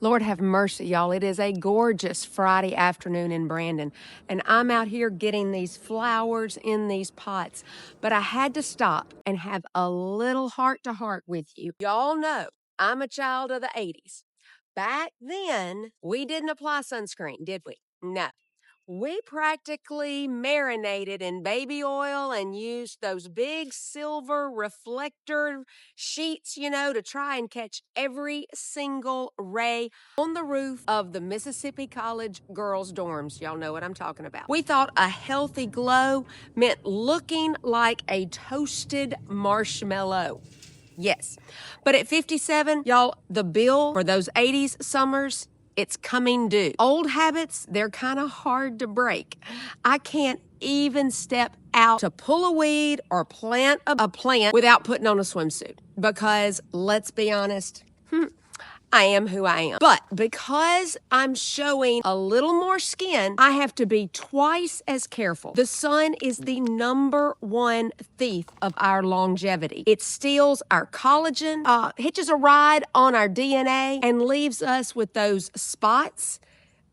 Lord have mercy, y'all. It is a gorgeous Friday afternoon in Brandon, and I'm out here getting these flowers in these pots. But I had to stop and have a little heart-to-heart with you. Y'all know I'm a child of the 80s. Back then, we didn't apply sunscreen, did we? No. We practically marinated in baby oil and used those big silver reflector sheets, to try and catch every single ray on the roof of the Mississippi College girls' dorms. Y'all know what I'm talking about. We thought a healthy glow meant looking like a toasted marshmallow. Yes. But at 57, y'all, the bill for those 80s summers, it's coming due. Old habits, they're kind of hard to break. I can't even step out to pull a weed or plant a plant without putting on a swimsuit. Because let's be honest, I am who I am. But because I'm showing a little more skin, I have to be twice as careful. The sun is the #1 thief of our longevity. It steals our collagen, hitches a ride on our DNA, and leaves us with those spots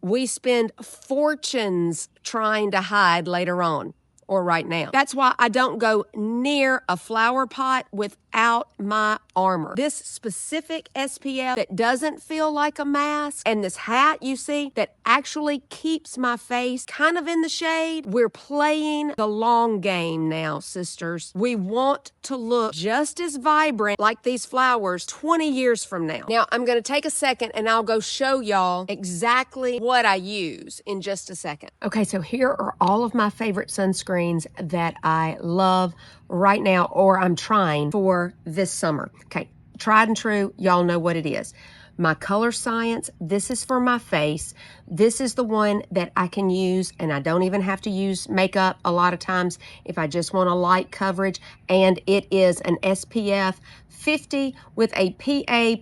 we spend fortunes trying to hide later on. Or right now. That's why I don't go near a flower pot without my armor. This specific SPF that doesn't feel like a mask, and this hat you see that actually keeps my face kind of in the shade. We're playing the long game now, sisters. We want to look just as vibrant like these flowers 20 years from now. Now, I'm going to take a second and I'll go show y'all exactly what I use in just a second. Okay, so here are all of my favorite sunscreens that I love right now, or I'm trying for this summer. Okay, tried and true, y'all know what it is. My Color Science, this is for my face. This is the one that I can use, and I don't even have to use makeup a lot of times if I just want a light coverage, and it is an SPF 50 with a PA+++++.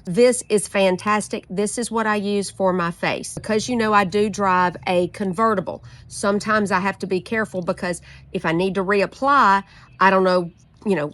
This is fantastic. This is what I use for my face. Because I do drive a convertible. Sometimes I have to be careful because if I need to reapply, I don't know,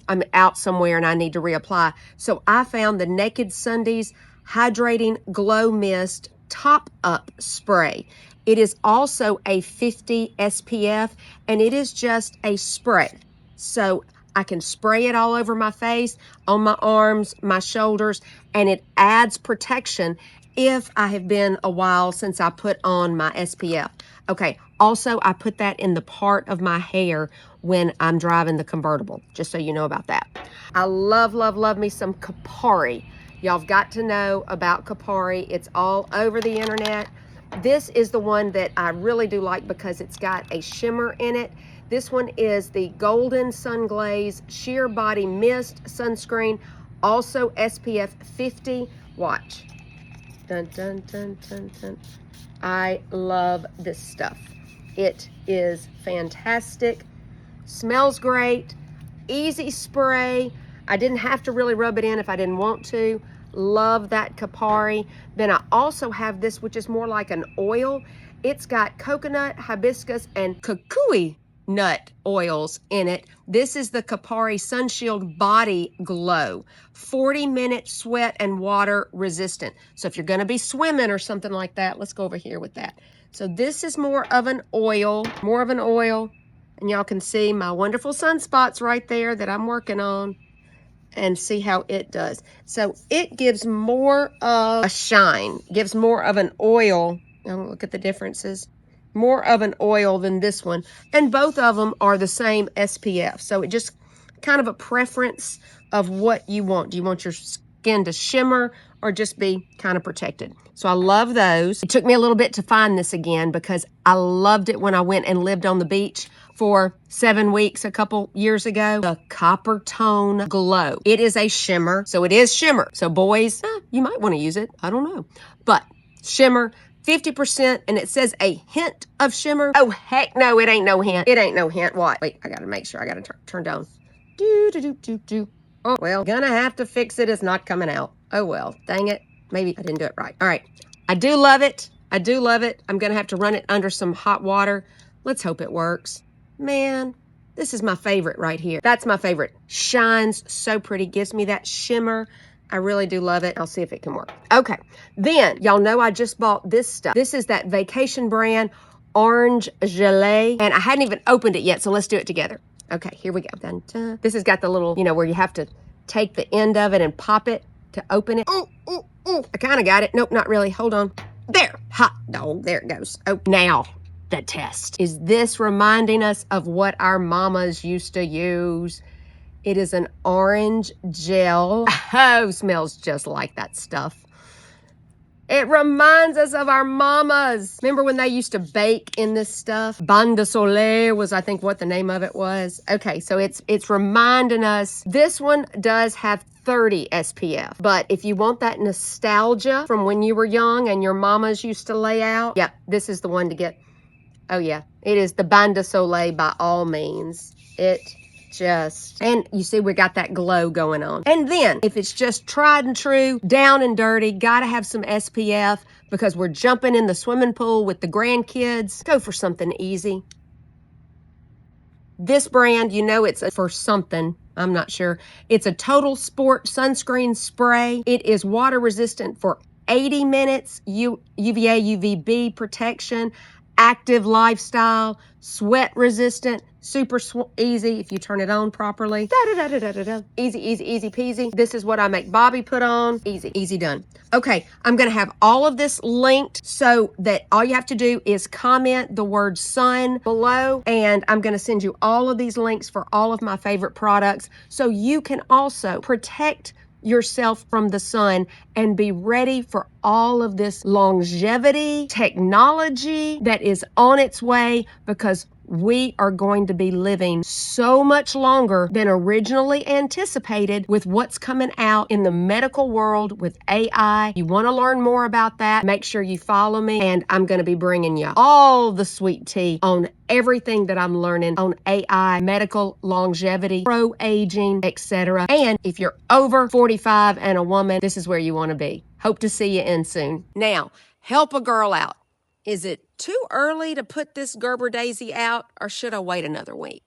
I'm out somewhere and I need to reapply. So I found the Naked Sundays Hydrating Glow Mist Top Up Spray. It is also a 50 SPF and it is just a spray. So I can spray it all over my face, on my arms, my shoulders, and it adds protection if I have been a while since I put on my SPF. Okay, also I put that in the part of my hair when I'm driving the convertible, just so you know about that. I love, love, love me some Kapari. Y'all have got to know about Kapari. It's all over the internet. This is the one that I really do like because it's got a shimmer in it. This one is the Golden Sun Glaze Sheer Body Mist Sunscreen, also SPF 50. Watch. Dun, dun, dun, dun, dun. I love this stuff. It is fantastic. Smells great. Easy spray. I didn't have to really rub it in if I didn't want to. Love that Kapari. Then I also have this, which is more like an oil. It's got coconut, hibiscus, and kukui nut oils in it. This is the Kapari Sunshield Body Glow. 40-minute sweat and water resistant. So if you're going to be swimming or something like that, let's go over here with that. So this is more of an oil. And y'all can see my wonderful sunspots right there that I'm working on. And see how it does. So it gives more of a shine, gives more of an oil. Now look at the differences. More of an oil than this one. And both of them are the same SPF. So it just kind of a preference of what you want. Do you want your skin to shimmer or just be kind of protected? So I love those. It took me a little bit to find this again because I loved it when I went and lived on the beach for 7 weeks a couple years ago. The Copper Tone Glow. It is a shimmer. So it is shimmer. So boys, you might want to use it. I don't know. But shimmer, 50%, and it says a hint of shimmer. Oh, heck no, it ain't no hint. It ain't no hint. What? Wait, I got to make sure. I got to turn down. Oh, well, gonna have to fix it. It's not coming out. Oh, well, dang it. Maybe I didn't do it right. All right. I do love it. I do love it. I'm going to have to run it under some hot water. Let's hope it works. Man, this is my favorite right here. That's my favorite. Shines so pretty. Gives me that shimmer I really do love it. I'll see if it can work. Okay, then y'all know I just bought this stuff. This is that vacation brand Orange Gelée, and I hadn't even opened it yet, so let's do it together. Okay, here we go. Dun, dun. This has got the little, you know, where you have to take the end of it and pop it to open it. Ooh, ooh, ooh. I kind of got it. Nope, not really. Hold on. There. Hot dog. There it goes. Oh, now the test. Is this reminding us of what our mamas used to use? It is an orange gel. Oh, smells just like that stuff. It reminds us of our mamas. Remember when they used to bake in this stuff? Bain de Soleil was, I think, what the name of it was. Okay, so it's reminding us. This one does have 30 SPF. But if you want that nostalgia from when you were young and your mamas used to lay out, yeah, this is the one to get. Oh, yeah. It is the Bain de Soleil by all means. And you see we got that glow going on. And then if it's just tried and true, down and dirty, gotta have some SPF because we're jumping in the swimming pool with the grandkids, go for something easy. This brand, you know, it's for something. I'm not sure. It's a Total Sport sunscreen spray. It is water resistant for 80 minutes, UVA, UVB protection, active lifestyle, sweat resistant, super easy if you turn it on properly. Easy, easy, easy peasy. This is what I make Bobby put on. Easy, easy done. Okay, I'm gonna have all of this linked so that all you have to do is comment the word sun below, and I'm gonna send you all of these links for all of my favorite products so you can also protect yourself from the sun and be ready for all of this longevity technology that is on its way, because we are going to be living so much longer than originally anticipated with what's coming out in the medical world with AI. You want to learn more about that, make sure you follow me, and I'm going to be bringing you all the sweet tea on everything that I'm learning on AI, medical longevity, pro-aging, etc. And if you're over 45 and a woman, this is where you want to be. Hope to see you in soon. Now, help a girl out. Is it too early to put this Gerber Daisy out, or should I wait another week?